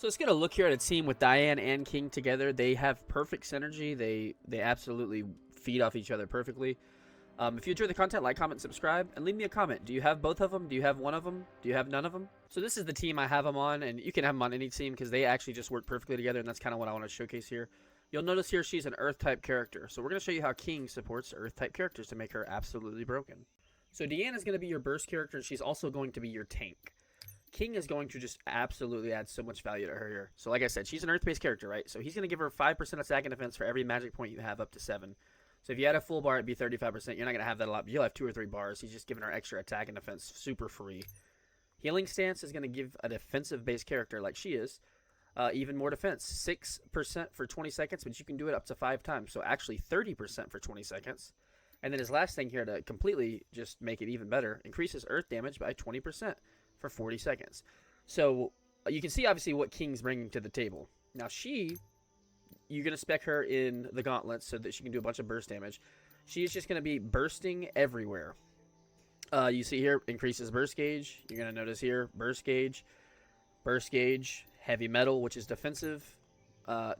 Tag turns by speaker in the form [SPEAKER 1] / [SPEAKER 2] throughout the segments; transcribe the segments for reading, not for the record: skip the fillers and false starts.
[SPEAKER 1] So let's get a look here at a team with Diane and King together. They have perfect synergy. They absolutely feed off each other perfectly. If you enjoy the content, like, comment, subscribe, and leave me a comment. Do you have both of them? Do you have one of them? Do you have none of them? So this is the team I have them on, and you can have them on any team because they actually just work perfectly together, and that's kind of what I want to showcase here. You'll notice here she's an Earth-type character. So we're going to show you how King supports Earth-type characters to make her absolutely broken. So Diane is going to be your burst character, and she's also going to be your tank. King is going to just absolutely add so much value to her here. So like I said, she's an Earth-based character, right? So he's going to give her 5% attack and defense for every magic point you have up to 7. So if you had a full bar, it'd be 35%. You're not going to have that a lot, but you'll have 2 or 3 bars. He's just giving her extra attack and defense super free. Healing Stance is going to give a defensive-based character like she is even more defense. 6% for 20 seconds, but you can do it up to 5 times. So actually 30% for 20 seconds. And then his last thing here to completely just make it even better, increases earth damage by 20% for 40 seconds. So you can see obviously what King's bringing to the table. Now you're going to spec her in the gauntlets so that she can do a bunch of burst damage. She is just going to be bursting everywhere. You see here, increases burst gauge. You're going to notice here, burst gauge, heavy metal, which is defensive,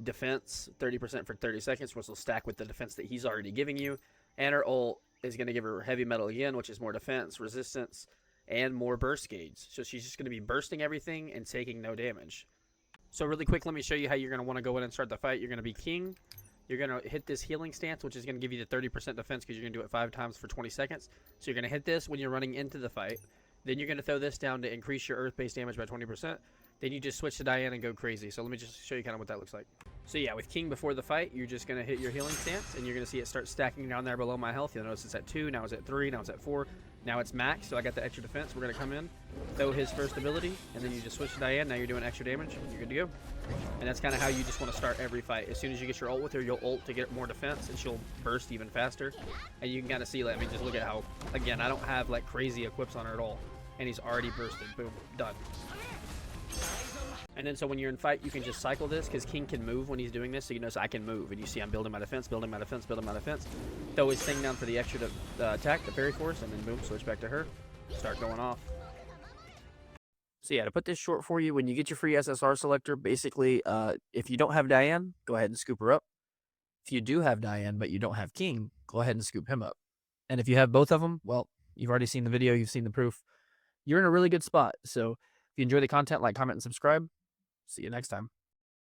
[SPEAKER 1] defense, 30% for 30 seconds, which will stack with the defense that he's already giving you. And her ult is going to give her heavy metal again, which is more defense, resistance, and more burst gauge. So she's just going to be bursting everything and taking no damage. So really quick, let me show you how you're going to want to go in and start the fight. You're going to be King. You're going to hit this healing stance, which is going to give you the 30% defense because you're going to do it 5 times for 20 seconds. So you're going to hit this when you're running into the fight. Then you're going to throw this down to increase your earth-based damage by 20%. Then you just switch to Diane and go crazy. So let me just show you kind of what that looks like. So yeah, with King before the fight, you're just going to hit your healing stance, and you're going to see it start stacking down there below my health. You'll notice it's at 2, now it's at 3, now it's at 4. Now it's max, so I got the extra defense. We're going to come in, throw his first ability, and then you just switch to Diane. Now you're doing extra damage. You're good to go. And that's kind of how you just want to start every fight. As soon as you get your ult with her, you'll ult to get more defense, and she'll burst even faster. And you can kind of see, I mean, just look at how, again, I don't have, like, crazy equips on her at all. And he's already bursted. Boom. Done. And then so when you're in fight, you can just cycle this because King can move when he's doing this. So you notice I can move. And you see I'm building my defense, building my defense, building my defense. Throw his thing down for the extra attack, the parry force, and then boom, switch back to her. Start going off. So yeah, to put this short for you, when you get your free SSR selector, basically, if you don't have Diane, go ahead and scoop her up. If you do have Diane, but you don't have King, go ahead and scoop him up. And if you have both of them, well, you've already seen the video, you've seen the proof. You're in a really good spot. So if you enjoy the content, like, comment, and subscribe. See you next time.